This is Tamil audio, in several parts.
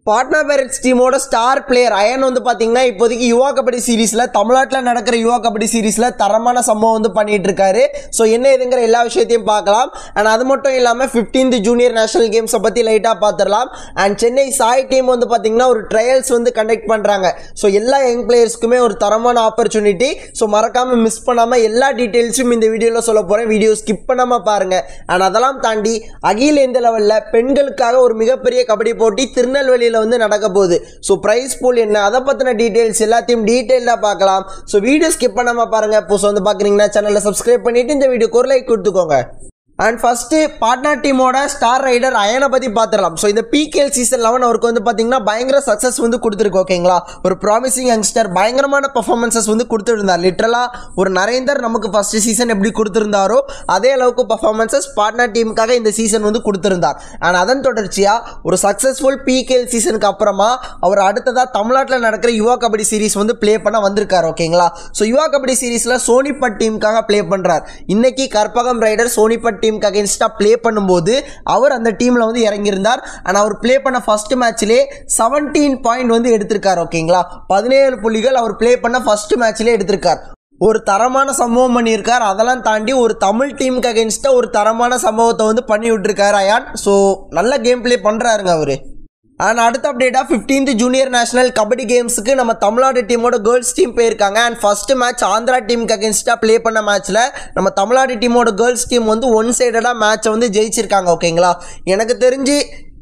பாட்னா பைரட்ஸ் டீமோட ஸ்டார் பிளேயர் அயன் வந்து பார்த்தீங்கன்னா இப்போதைக்கு யுவா கபடி சீரீஸில் தமிழ்நாட்டில் நடக்கிற யுவா கபடி சீரீஸில் தரமான சம்பவம் வந்து பண்ணிட்டு இருக்காரு. ஸோ என்ன இதுங்கிற எல்லா விஷயத்தையும் பார்க்கலாம். அண்ட் அது மட்டும் இல்லாமல் 15th ஜூனியர் நேஷனல் கேம்ஸை பற்றி லைட்டாக பார்த்துடலாம். அண்ட் சென்னை சாய் டீம் வந்து பார்த்தீங்கன்னா ஒரு ட்ரையல்ஸ் வந்து கண்டக்ட் பண்ணுறாங்க. ஸோ எல்லா யங் பிளேயர்ஸ்க்குமே ஒரு தரமான ஆப்பர்ச்சுனிட்டி. ஸோ மறக்காமல் மிஸ் பண்ணாமல் எல்லா டீட்டெயில்ஸும் இந்த வீடியோவில் சொல்ல போகிறேன். வீடியோ ஸ்கிப் பண்ணாமல் பாருங்கள். அண்ட் அதெல்லாம் தாண்டி அகில இந்திய லெவலில் பெண்களுக்காக ஒரு மிகப்பெரிய கபடி போட்டி திருநெல்வேலியில் வந்து நடக்க போகுது. ஸோ பிரைஸ் பூல் என்ன, அதை பற்றின டீட்டெயில்ஸ் எல்லாத்தையும் டீட்டெயிலாக பார்க்கலாம். ஸோ வீடியோ ஸ்கிப் பண்ணாமல் பாருங்கள். இப்போ வந்து பார்க்குறீங்கன்னா சேனலை சப்ஸ்கிரைப் பண்ணிவிட்டு இந்த வீடியோக்கு ஒரு லைக் கொடுத்துக்கோங்க. அண்ட் ஃபஸ்ட்டு பாட்னா டீமோட ஸ்டார் ரைடர் அயனை பற்றி பார்த்துடலாம். ஸோ இந்த PKL சீசன் 11 அவருக்கு வந்து பார்த்தீங்கன்னா பயங்கர சக்ஸஸ் வந்து கொடுத்துருக்கு. ஓகேங்களா, ஒரு ப்ராமிசிங் யங்ஸ்டர் பயங்கரமான பர்ஃபார்மன்ஸஸ் வந்து கொடுத்துருந்தார். லிட்டரலாக ஒரு நரேந்தர் நமக்கு ஃபஸ்ட்டு சீசன் எப்படி கொடுத்துருந்தாரோ அதே அளவுக்கு பர்ஃபார்மன்ஸஸ் பாட்னா டீமுக்காக இந்த சீசன் வந்து கொடுத்துருந்தார். அண்ட் அதன் தொடர்ச்சியாக ஒரு சக்ஸஸ்ஃபுல் PKL சீசனுக்கு அப்புறமா அவர் அடுத்ததாக தமிழ்நாட்டில் நடக்கிற யுவா கபடி சீரிஸ் வந்து ப்ளே பண்ண வந்திருக்கார். ஓகேங்களா, ஸோ யுவா கபடி சீரீஸில் சோனிபட் டீமுக்காக ப்ளே பண்ணுறார். இன்னைக்கு கற்பகம் ரைடர் சோனிபட் டீமுக்கு அகைன்ஸ்டா ப்ளே பண்ணும்போது அவர் அந்த டீம்ல வந்து இறங்கியிருந்தார். ஆனால் அவர் ப்ளே பண்ண ஃபர்ஸ்ட் மேட்ச்லேயே 17 பாயிண்ட் வந்து எடுத்திருக்கார். ஓகேங்களா, 17 புள்ளிகள் அவர் ப்ளே பண்ண ஃபர்ஸ்ட் மேட்ச்லேயே எடுத்திருக்கார். ஒரு தரமான சம்பவம் பண்ணியிருக்கார். அதெல்லாம் தாண்டி ஒரு தமிழ் டீமுக்கு அகைன்ஸ்டா ஒரு தரமான சம்பவத்தை வந்து பண்ணி விட்டுருக்காரு அயான். ஸோ நல்ல கேம் ப்ளே பண்ணுறாருங்க அவரு. அண்ட் அடுத்த அப்டேட்டாக 15th ஜூனியர் நேஷனல் கபடி கேம்ஸுக்கு நம்ம தமிழ்நாடு டீமோட கேர்ள்ஸ் டீம் போயிருக்காங்க. அண்ட் ஃபர்ஸ்ட் மேட்ச் ஆந்திரா டீமுக்கு அகேன்ஸ்டாக ப்ளே பண்ண மேட்ச்சில் நம்ம தமிழ்நாடு டீமோட கேர்ள்ஸ் டீம் வந்து ஒன் சைடடாக மேட்சை வந்து ஜெயிச்சிருக்காங்க. ஓகேங்களா, எனக்கு தெரிஞ்சு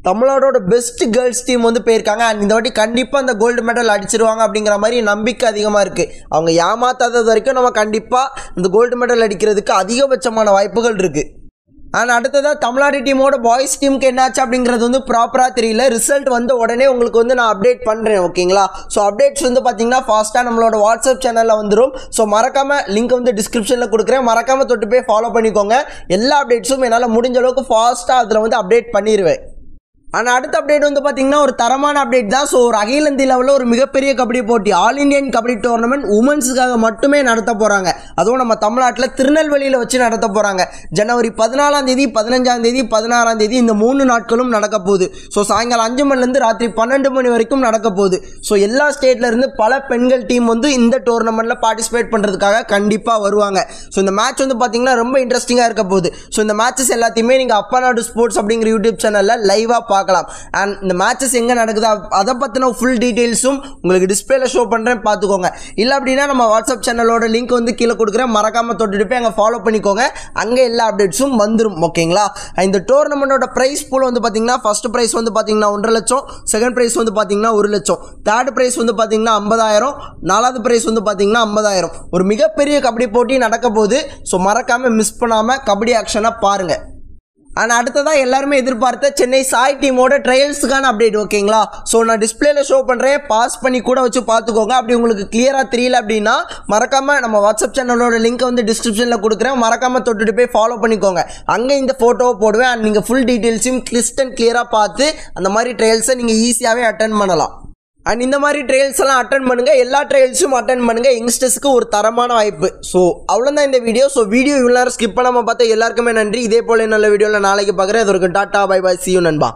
தமிழ்நாடோட பெஸ்ட் கேர்ள்ஸ் டீம் வந்து போயிருக்காங்க. அண்ட் இந்த வாட்டி கண்டிப்பாக அந்த கோல்டு மெடல் அடிச்சிருவாங்க அப்படிங்கிற மாதிரி நம்பிக்கை அதிகமாக இருக்குது. அவங்க ஏமாத்தாதது வரைக்கும் நம்ம கண்டிப்பாக இந்த கோல்டு மெடல் அடிக்கிறதுக்கு அதிகபட்சமான வாய்ப்புகள் இருக்குது. அண்ட் அடுத்ததாக தமிழ்நாடு டீமோட பாய்ஸ் டீமுக்கு என்னாச்சு அப்படிங்கிறது வந்து ப்ராப்பராக தெரியல. ரிசல்ட் வந்து உடனே உங்களுக்கு வந்து நான் அப்டேட் பண்ணுறேன். ஓகேங்களா, ஸோ அப்டேட்ஸ் வந்து பார்த்தீங்கன்னா ஃபாஸ்ட்டாக நம்மளோட வாட்ஸ்அப் சேனலில் வந்துடும். ஸோ மறக்காமல் லிங்க் வந்து டிஸ்கிரிப்ஷனில் கொடுக்குறேன். மறக்காமல் தொட்டு போய் ஃபாலோ பண்ணிக்கோங்க. எல்லா அப்டேட்ஸும் என்னால் முடிஞ்ச அளவுக்கு ஃபாஸ்ட்டாக அதில் வந்து அப்டேட் பண்ணிடுவேன். ஆனால் அடுத்த அப்டேட் வந்து பார்த்தீங்கன்னா ஒரு தரமான அப்டேட் தான். ஸோ ஒரு அகில இந்திய லெவலில் ஒரு மிகப்பெரிய கபடி போட்டி ஆல் இண்டியன் கபடி டோர்னமெண்ட் உமன்ஸுக்காக மட்டுமே நடத்த போகிறாங்க. அதுவும் நம்ம தமிழ்நாட்டில் திருநெல்வேலியில் வச்சு நடத்த போகிறாங்க. ஜனவரி 14ஆம் தேதி, 15ஆம் தேதி, 16ஆம் தேதி இந்த 3 நாட்களும் நடக்க போகுது. ஸோ சாயங்காலம் 5 மணிலேருந்து ராத்திரி 12 மணி வரைக்கும் நடக்க போகுது. ஸோ எல்லா ஸ்டேட்லேருந்து பல பெண்கள் டீம் வந்து இந்த டோர்னமெண்ட்டில் பார்ட்டிசிபேட் பண்ணுறதுக்காக கண்டிப்பாக வருவாங்க. ஸோ இந்த மேட்ச் வந்து பார்த்தீங்கன்னா ரொம்ப இன்ட்ரெஸ்டிங்காக இருக்க போகுது. ஸோ இந்த மேட்சஸ் எல்லாத்தையுமே நீங்கள் அப்பா நாடு ஸ்போர்ட்ஸ் அப்படிங்கிற யூடியூப் சேனலில் லைவாக பார்க்கலாம். அண்ட் இந்த மேட்சஸ் எங்கே நடக்குது அதை பற்றின ஃபுல் டீட்டெயில்ஸும் உங்களுக்கு டிஸ்பிளேல ஷோ பண்ணுறேன், பார்த்துக்கோங்க. இல்லை அப்படின்னா நம்ம வாட்ஸ்அப் சேனலோட லிங்க் வந்து கீழே கொடுக்குறேன். மறக்காமல் தொட்டுட்டு போய் அங்கே ஃபாலோ பண்ணிக்கோங்க. அங்கே எல்லா அப்டேட்ஸும் வந்துடும். ஓகேங்களா, இந்த டோர்னமெண்ட்டோட ப்ரைஸ் பூல் வந்து பார்த்தீங்கன்னா ஃபர்ஸ்ட் ப்ரைஸ் வந்து பார்த்தீங்கன்னா 1.5 லட்சம், செகண்ட் ப்ரைஸ் வந்து பார்த்தீங்கன்னா 1 லட்சம், தேர்ட் ப்ரைஸ் வந்து பார்த்தீங்கன்னா 50,000, நாலாவது ப்ரைஸ் வந்து பார்த்தீங்கன்னா 50,000. ஒரு மிகப்பெரிய கபடி போட்டி நடக்க போகுது. ஸோ மறக்காமல் மிஸ் பண்ணாமல் கபடி ஆக்ஷனை பாருங்கள். அண்ட் அடுத்ததாக எல்லாருமே எதிர்பார்த்த சென்னை சாய் டீமோட ட்ரையல்ஸுக்கான அப்டேட். ஓகேங்களா, ஸோ நான் டிஸ்பிளேல ஷோ பண்ணுறேன், பாஸ் பண்ணி கூட வச்சு பார்த்துக்கோங்க. அப்படி உங்களுக்கு கிளியராக தெரியல அப்படின்னா மறக்காமல் நம்ம வாட்ஸ்அப் சேனலோட லிங்க்கை வந்து டிஸ்கிரிப்ஷனில் கொடுக்குறேன். மறக்காமல் தொட்டுட்டு போய் ஃபாலோ பண்ணிக்கோங்க. அங்கே இந்த ஃபோட்டோவை போடுவேன். அண்ட் நீங்கள் ஃபுல் டீட்டெயில்ஸையும் கிளிஸ்ட் அண்ட் கிளியராக பார்த்து அந்த மாதிரி ட்ரையல்ஸை நீங்கள் ஈஸியாகவே அட்டன் பண்ணலாம். அண்ட் இந்த மாதிரி ட்ரையல்ஸ் எல்லாம் அட்டன் பண்ணுங்கள். எல்லா ட்ரையல்ஸும் அட்டன் பண்ணுங்கள். யங்ஸ்டர்ஸ்க்கு ஒரு தரமான வாய்ப்பு. ஸோ அவ்வளோதான் இந்த வீடியோ. ஸோ வீடியோ இவ்வளோ நேரம் ஸ்கிப் பண்ணாமல் பார்த்தா எல்லாருக்குமே நன்றி. இதே போல் நல்ல வீடியோவில் நாளைக்கு பார்க்குறேன். அது ஒரு tata, bye bye, see you நண்பா.